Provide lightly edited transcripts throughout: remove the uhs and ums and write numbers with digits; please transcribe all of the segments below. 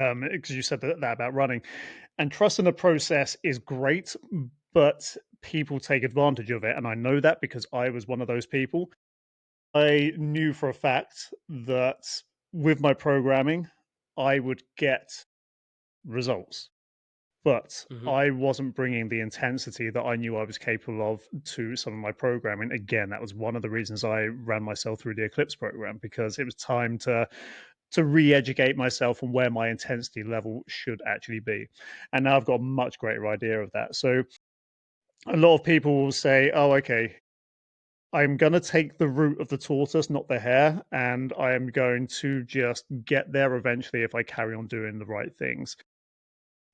because you said that about running. And trust in the process is great, but people take advantage of it. And I know that because I was one of those people. I knew for a fact that with my programming, I would get results, but Hmm. I wasn't bringing the intensity that I knew I was capable of to some of my programming. Again, that was one of the reasons I ran myself through the Eclipse program, because it was time to re-educate myself on where my intensity level should actually be. And now I've got a much greater idea of that. So a lot of people will say, "Oh, okay, I'm going to take the route of the tortoise, not the hare, and I am going to just get there eventually if I carry on doing the right things."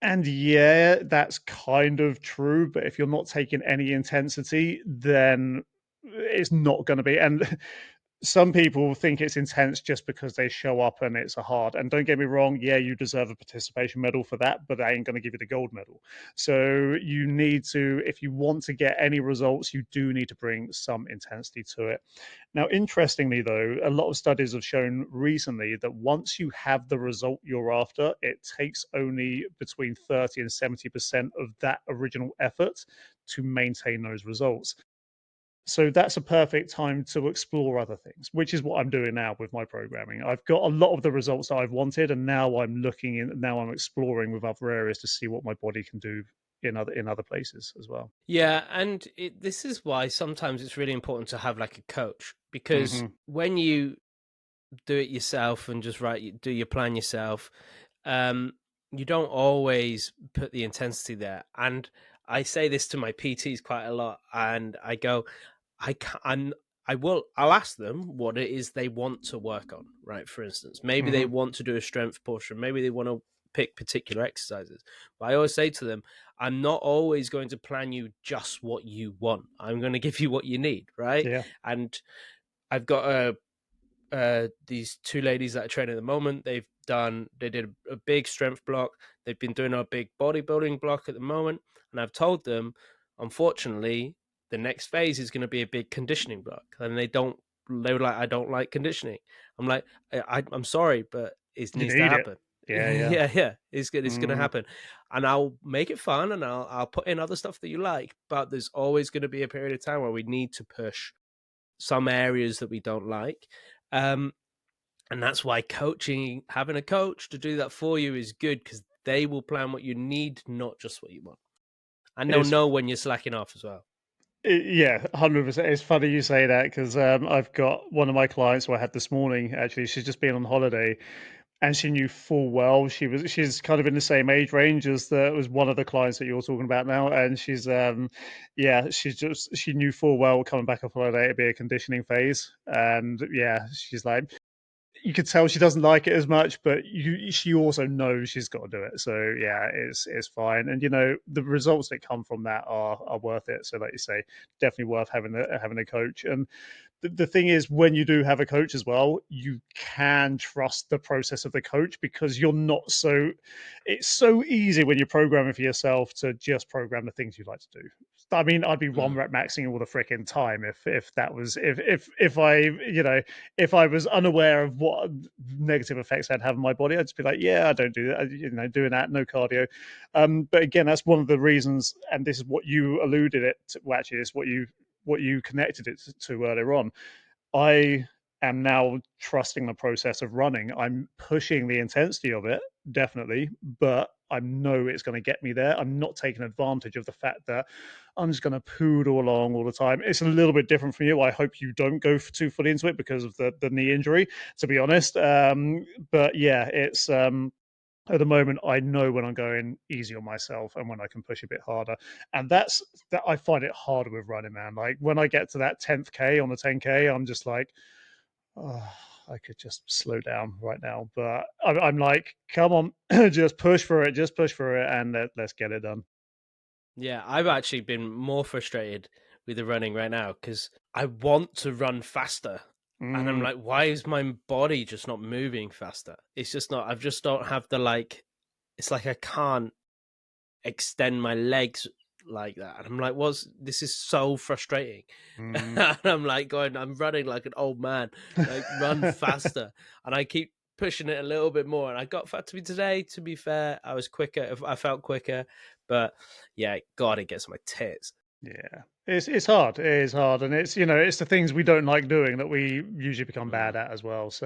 And yeah, that's kind of true, but if you're not taking any intensity, then it's not going to be. And some people think it's intense just because they show up and it's a hard. And don't get me wrong, yeah, you deserve a participation medal for that, but I ain't going to give you the gold medal. So you need to, if you want to get any results, you do need to bring some intensity to it. Now, interestingly, though, a lot of studies have shown recently that once you have the result you're after, it takes only between 30 and 70% of that original effort to maintain those results. So that's a perfect time to explore other things, which is what I'm doing now with my programming. I've got a lot of the results that I've wanted, and now now I'm exploring with other areas to see what my body can do in other places as well. Yeah, and this is why sometimes it's really important to have like a coach, because Hmm. when you do it yourself and just do your plan yourself, um, you don't always put the intensity there. And I say this to my PTs quite a lot, and I go, I can I'll ask them what it is they want to work on, right? For instance, maybe they Hmm. want to do a strength portion, maybe they want to pick particular exercises. But I always say to them, I'm not always going to plan you just what you want. I'm going to give you what you need, right? Yeah. And I've got these two ladies that I train at the moment. They did a big strength block. They've been doing a big bodybuilding block at the moment, and I've told them, unfortunately, the next phase is going to be a big conditioning block, and they were like, I don't like conditioning. I'm like, I'm sorry, but it You needs to need it. happen. Yeah, yeah. Yeah, it's good. It's going to Mm, happen, and I'll make it fun, and I'll put in other stuff that you like. But there's always going to be a period of time where we need to push some areas that we don't like. Um, and that's why having a coach to do that for you is good, because they will plan what you need, not just what you want. And they'll it's know when you're slacking off as well. Yeah, 100%. It's funny you say that because I've got one of my clients who I had this morning. Actually, she's just been on holiday, and she knew full well she's kind of in the same age range as the was one of the clients that you're talking about now. And yeah, she knew full well coming back off holiday it'd be a conditioning phase. And yeah, she's like, you could tell she doesn't like it as much, but she also knows she's got to do it. So yeah, it's fine. And the results that come from that are worth it. So like you say, definitely worth having a coach. And the thing is, when you do have a coach as well, you can trust the process of the coach, because you're not so it's so easy when you're programming for yourself to just program the things you like to do. I mean, I'd be one Mm. rep maxing all the freaking time if that was if I if I was unaware of what negative effects I'd have on my body. I'd just be like, yeah, I don't do that. Doing that, no cardio. But again, that's one of the reasons, and this is what you alluded it to. Well, actually, it's what you connected it to earlier on. I am now trusting the process of running. I'm pushing the intensity of it, definitely, but I know it's going to get me there. I'm not taking advantage of the fact that I'm just going to poodle along all the time. It's a little bit different from you. I hope you don't go too fully into it because of the knee injury, to be honest. But yeah, it's at the moment I know when I'm going easy on myself and when I can push a bit harder. And that I find it harder with running, man. Like when I get to that 10th k on the 10k, I'm just like, oh, I could just slow down right now. But I'm like, come on, just push for it, just push for it, and let's get it done. Yeah, I've actually been more frustrated with the running right now because I want to run faster. And I'm Mm, like, why is my body just not moving faster? It's just not, I just don't have the like, it's like I can't extend my legs like that. And I'm like, this is so frustrating. mm. And I'm like I'm running like an old man, like run faster. And I keep pushing it a little bit more, and I got fat to me today. To be fair, I was quicker. I felt quicker, but yeah, God, it gets on my tits. Yeah. It's hard. It is hard, and it's, it's the things we don't like doing that we usually become Mm. bad at as well. So